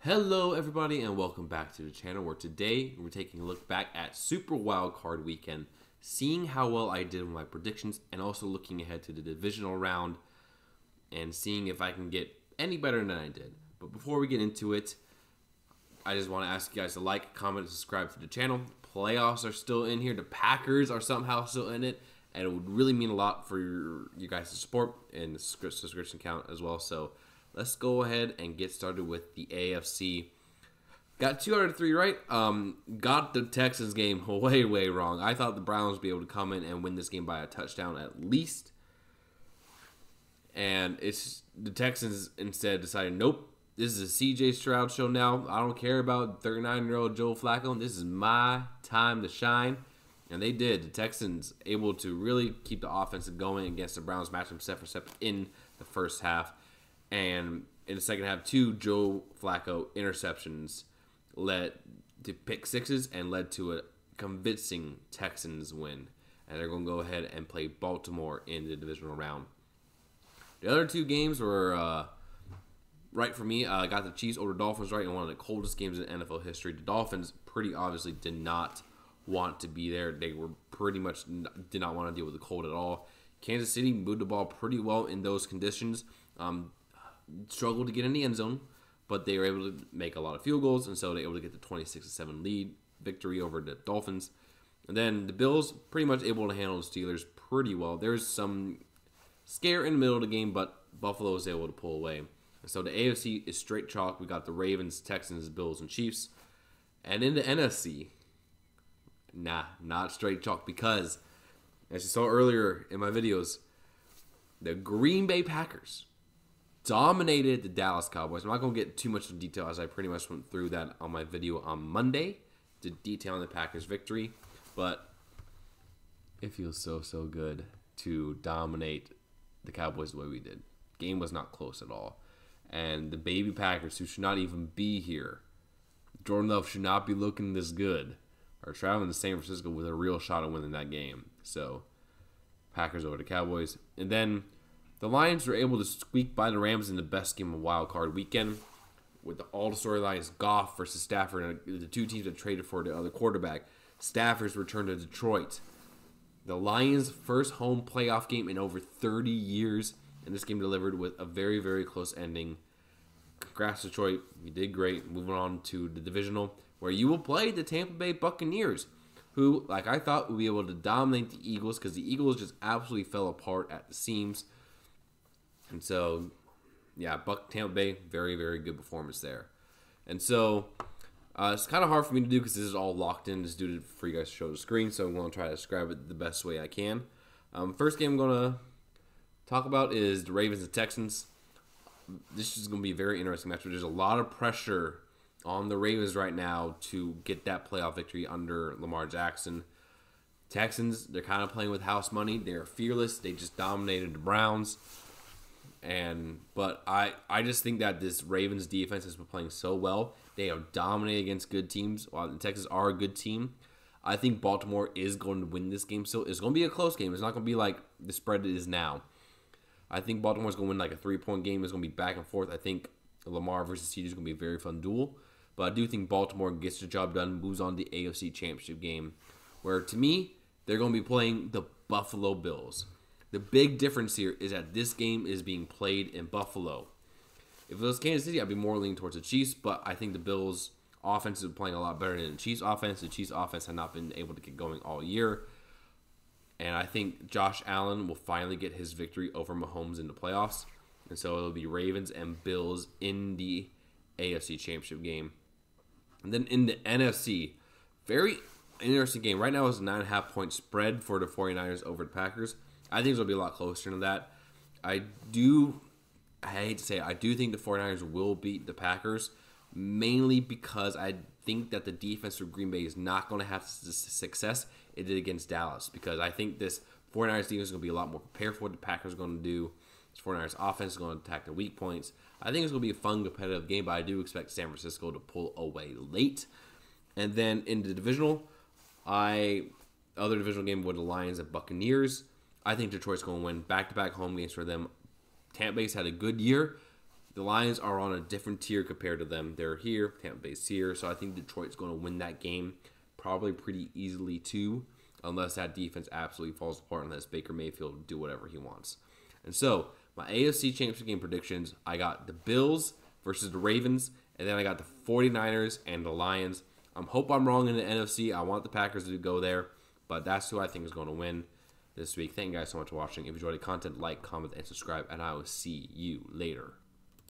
Hello everybody and welcome back to the channel where today we're taking a look back at Super Wildcard Weekend, seeing how well I did with my predictions and also looking ahead to the divisional round and seeing if I can get any better than I did. But before we get into it, I just want to ask you guys to like, comment, and subscribe to the channel. Playoffs are still in here. The Packers are somehow still in it, and it would really mean a lot for you guys to support and the subscription count as well. So let's go ahead and get started with the AFC. Got 2 out of 3 right. Got the Texans game way wrong. I thought the Browns would be able to come in and win this game by a touchdown at least. And it's the Texans instead decided, nope, this is a CJ Stroud show now. I don't care about 39-year-old Joe Flacco. This is my time to shine. And they did. The Texans able to really keep the offense going against the Browns, match them step for step in the first half. And in the second half, 2 Joe Flacco interceptions led to pick sixes and led to a convincing Texans win. And they're going to go ahead and play Baltimore in the divisional round. The other 2 games were right for me. I got the Chiefs over the Dolphins right in one of the coldest games in NFL history. The Dolphins pretty obviously did not want to be there. They were pretty much did not want to deal with the cold at all. Kansas City moved the ball pretty well in those conditions. Struggled to get in the end zone, but they were able to make a lot of field goals, and so they were able to get the 26-7 lead victory over the Dolphins. And then the Bills pretty much able to handle the Steelers pretty well. There's some scare in the middle of the game, but Buffalo was able to pull away. And so the AFC is straight chalk. We got the Ravens, Texans, Bills, and Chiefs. And in the NFC, not straight chalk because, as you saw earlier in my videos, the Green Bay Packers dominated the Dallas Cowboys. I'm not going to get too much into detail as I pretty much went through that on my video on Monday to detail the Packers' victory. But it feels so good to dominate the Cowboys the way we did. Game was not close at all. And the baby Packers, who should not even be here, Jordan Love should not be looking this good, are traveling to San Francisco with a real shot at winning that game. So, Packers over the Cowboys. And then the Lions were able to squeak by the Rams in the best game of Wild Card Weekend with all the storylines, Goff versus Stafford, and the 2 teams that traded for the other quarterback. Stafford's return to Detroit. The Lions' first home playoff game in over 30 years, and this game delivered with a very close ending. Congrats, Detroit. You did great. Moving on to the Divisional, where you will play the Tampa Bay Buccaneers, who, like I thought, would be able to dominate the Eagles because the Eagles just absolutely fell apart at the seams. And so, yeah, Tampa Bay, very good performance there. And so, it's kind of hard for me to do because this is all locked in just due to for you guys to show the screen. So I'm going to try to describe it the best way I can. First game I'm going to talk about is the Ravens and Texans. This is going to be a very interesting match. There's a lot of pressure on the Ravens right now to get that playoff victory under Lamar Jackson. Texans, they're kind of playing with house money. They're fearless. They just dominated the Browns. But I just think that this Ravens defense has been playing so well. They have dominated against good teams. While the Texans are a good team, I think Baltimore is going to win this game. So it's going to be a close game. It's not going to be like the spread is now. I think Baltimore's going to win like a 3-point game. It's going to be back and forth. I think Lamar versus CJ is going to be a very fun duel. But I do think Baltimore gets the job done, moves on to the AFC Championship game, where to me, they're going to be playing the Buffalo Bills. The big difference here is that this game is being played in Buffalo. If it was Kansas City, I'd be more leaning towards the Chiefs, but I think the Bills' offense is playing a lot better than the Chiefs' offense. The Chiefs' offense has not been able to get going all year. And I think Josh Allen will finally get his victory over Mahomes in the playoffs. And so it'll be Ravens and Bills in the AFC Championship game. And then in the NFC, very interesting game. Right now it's a 9.5-point spread for the 49ers over the Packers. I think it's going to be a lot closer than that. I hate to say it, I do think the 49ers will beat the Packers, mainly because I think that the defense of Green Bay is not going to have the success it did against Dallas, because I think this 49ers defense is going to be a lot more prepared for what the Packers are going to do. This 49ers offense is going to attack the weak points. I think it's going to be a fun, competitive game, but I do expect San Francisco to pull away late. And then in the divisional, other divisional game with the Lions and Buccaneers, I think Detroit's going to win back-to-back home games for them. Tampa Bay's had a good year. The Lions are on a different tier compared to them. They're here, Tampa Bay's here, so I think Detroit's going to win that game probably pretty easily too, unless that defense absolutely falls apart, unless Baker Mayfield do whatever he wants. And so, my AFC Championship game predictions, I got the Bills versus the Ravens, and then I got the 49ers and the Lions. I hope I'm wrong in the NFC. I want the Packers to go there, but that's who I think is going to win this week. Thank you guys so much for watching. If you enjoyed the content, like, comment, and subscribe, and I will see you later.